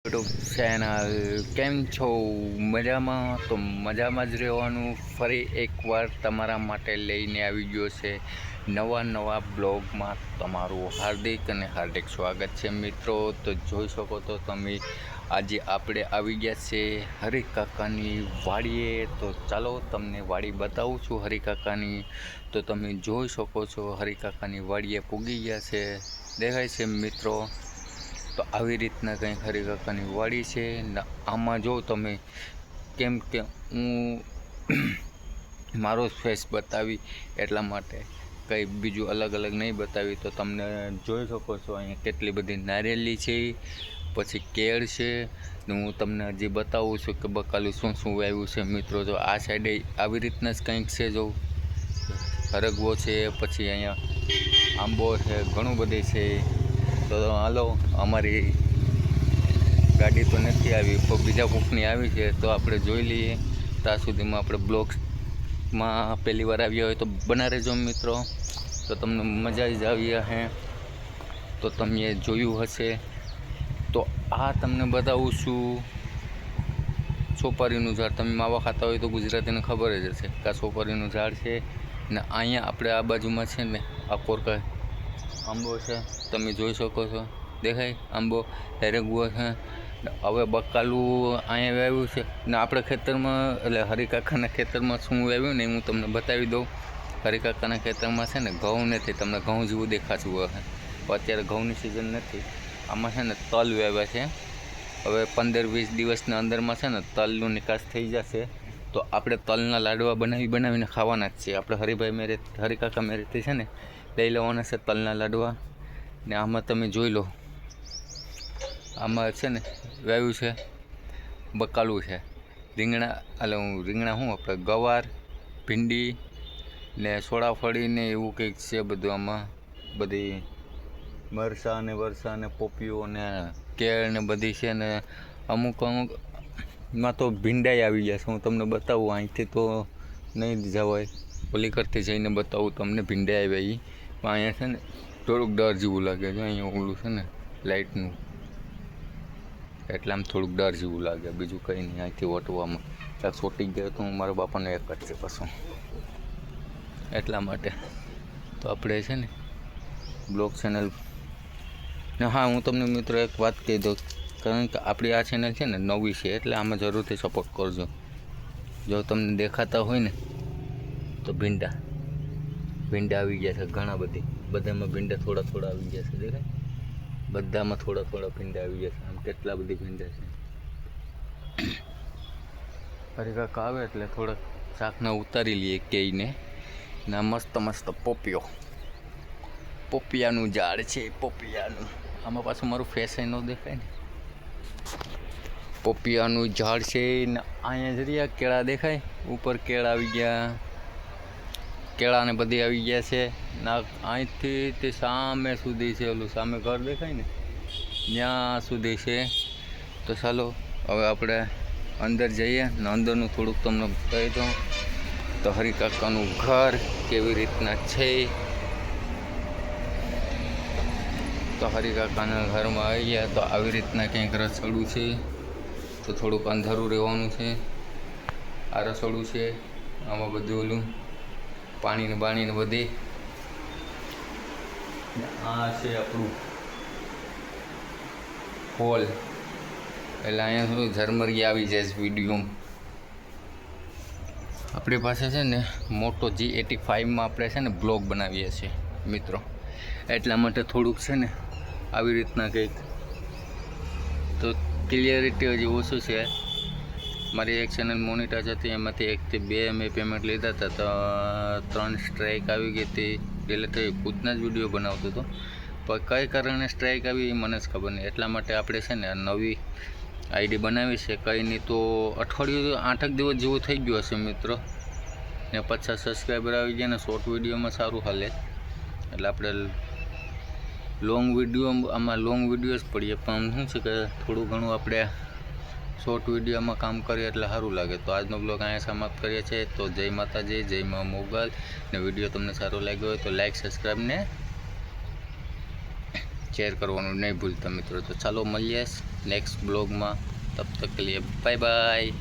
YouTube channel કેમ છો? મજામાં? તો મજામાં જ રહેવાનું. ફરી એકવાર તમારા માટે લઈને આવી ગયો છે નવા બ્લોગમાં તમારું હાર્દિક અને હાર્દિક સ્વાગત છે મિત્રો. તો જોઈ શકો તો તમે આજે આપણે આવી ગયા છે હરિકાકાની વાડીએ. તો ચાલો તમને વાડી બતાવું છું હરિકાકાની. તો તમે જોઈ શકો છો હરિકાકાની વાડીએ પૂગી ગયા છે, દેખાય છે મિત્રો. તો આવી રીતના કંઈક હરિકાકાની વાડી છે ને આમાં જો તમે કેમ કે હું મારો ફેસ બતાવી એટલા માટે કંઈ બીજું અલગ નહીં બતાવી. તો તમને જોઈ શકો છો અહીંયા કેટલી બધી નારિયેળી છે, પછી કેળ છે ને હું તમને હજી બતાવું છું કે બકાલું શું વાવ્યું છે મિત્રો. જો આ સાઈડે આવી રીતના જ કંઈક છે, જો હરગવો છે, પછી અહીંયા આંબો છે, ઘણું બધું છે. તો હાલો, અમારી ગાડી તો નથી આવી પણ બીજા કોકની આવી છે, તો આપણે જોઈ લઈએ. ત્યાં સુધીમાં આપણે બ્લોગ્સમાં પહેલી વાર આવ્યા હોય તો બના રહેજો મિત્રો. તો તમને મજા જ આવી હશે, તો તમે જોયું હશે. તો આ તમને બતાવું છું સોપારીનું ઝાડ. તમે માવા ખાતા હોય તો ગુજરાતીને ખબર જ હશે કે આ સોપારીનું ઝાડ છે ને અહીંયા આપણે આ બાજુમાં છે ને આ કોરકા આંબો છે, તમે જોઈ શકો છો, દેખાય આંબો હરગવો છે. હવે બકાલું અહીંયા વાવ્યું છે ને આપણે ખેતરમાં, એટલે હરિકાકાના ખેતરમાં શું વાવ્યું ને હું તમને બતાવી દઉં. હરિકાકાના ખેતરમાં છે ને ઘઉં નથી, તમને ઘઉં જેવું દેખાતું હશે પણ અત્યારે ઘઉંની સિઝન નથી. આમાં છે ને તલ વાવ્યા છે. હવે 15-20 દિવસના અંદરમાં છે ને તલનો નિકાસ થઈ જશે. તો આપણે તલના લાડવા બનાવીને ખાવાના જ છે. આપણે હરિકાકા મેરેથી છે ને લઈ લેવાના છે તલના લાડવા. ને આમાં તમે જોઈ લો, આમાં છે ને વાવ્યું છે બકાલું છે, રીંગણા, શું આપણે ગવાર, ભીંડી ને સોળાફળી ને એવું કંઈક છે બધું. આમાં બધી મરચાં ને પોપીઓ ને કેળ ને બધી છે ને અમુકમાં તો ભીંડાઈ આવી ગયા છે. હું તમને બતાવું, અહીંથી તો નહીં જવાય, ઓલી કરતી જઈને બતાવું તમને. ભીંડાઈ આવી પણ અહીંયા છે ને થોડુંક ડર જેવું લાગે છે. અહીંયા ઓલું છે ને લાઇટનું, એટલે આમ થોડુંક ડર જેવું લાગે, બીજું કંઈ નહીં. અહીંથી વટવામાં ક્યાંક છોટી ગયો તો મારા બાપાનો એક જ છે પાછું, એટલા માટે. તો આપણે છે ને બ્લોગ ચેનલ ને, હા હું તમને મિત્રો એક વાત કહી દઉં, કારણ કે આપણી આ ચેનલ છે ને નવી છે, એટલે આમાં જરૂરથી સપોર્ટ કરજો. જો તમને દેખાતા હોય ને તો ભીંડા આવી ગયા છે ઘણા બધામાં ભીંડા થોડા આવી ગયા છે, દેખાય બધામાં થોડા ભીંડા આવી ગયા છે. આમ કેટલા બધી ભીંડા છે. હરિકાકા આવે એટલે થોડાક શાકના ઉતારી લઈએ કહીને. ના મસ્ત પોપિયાનું ઝાડ છે, પોપિયાનું. આમાં પાછું મારું ફેસ ન દેખાય ને. પોપિયાનું ઝાડ છે ને અહીંયા જરીયા કેળા દેખાય, ઉપર કેળા આવી ગયા, કેળાને બધી આવી ગયા છે. ના અહીંથી તે સામે સુધી છે, ઓલું સામે ઘર દેખાય ને ત્યાં સુધી છે. તો ચાલો હવે આપણે અંદર જઈએ ને અંદરનું થોડુંક તમને કહી દઉં. તો હરિકાકાનું ઘર કેવી રીતના છે. તો હરિકાકાના ઘરમાં આવી ગયા તો આવી રીતના કંઈક રસોડું છે. તો થોડુંક અંધારું રહેવાનું છે. આ રસોડું છે, આમાં બધું ઓલું પાણીને બધી. આ છે આપણું હોલ, એટલે અહીંયા થોડું ઝરમરી આવી જાય વિડીયોમાં. આપણી પાસે છે ને મોટો G85માં આપણે છે ને બ્લોગ બનાવીએ છીએ મિત્રો, એટલા માટે થોડુંક છે ને આવી રીતના કંઈક. તો ક્લિયરિટી હજી ઓછું છે. મારી એક ચેનલ મોનિટાઈઝ હતી, એમાંથી 1 થી 2 મેં પેમેન્ટ લીધા હતા, તો 3 સ્ટ્રાઇક આવી ગઈ હતી. એટલે તો ખુદના જ વિડીયો બનાવતો હતો, પણ કઈ કારણે સ્ટ્રાઇક આવી એ મને જ ખબર નહીં. એટલા માટે આપણે છે ને નવી આઈડી બનાવી છે. કંઈ નહીં તો અઠવાડિયું 8 દિવસ જેવું થઈ ગયું હશે મિત્રો, ને 50 સબસ્ક્રાઈબર આવી ગયા ને શોર્ટ વિડીયોમાં સારું હાલે. એટલે આપણે લોંગ વિડીયો જ પડીએ, પણ શું છે કે થોડું ઘણું આપણે શોર્ટ વિડીયોમાં કામ કરીએ એટલે સારું લાગે. તો આજનો બ્લોગ અહીંયા સમાપ્ત કરીએ છીએ. તો જય માતાજી, જય મા મોગલ. ને વિડીયો તમને સારો લાગ્યો હોય તો લાઈક, સબસ્ક્રાઈબ ને શેર કરવાનું નહીં ભૂલતા મિત્રો. તો ચાલો મળીએ નેક્સ્ટ બ્લોગમાં. તબ તક કે લીએ બાય બાય.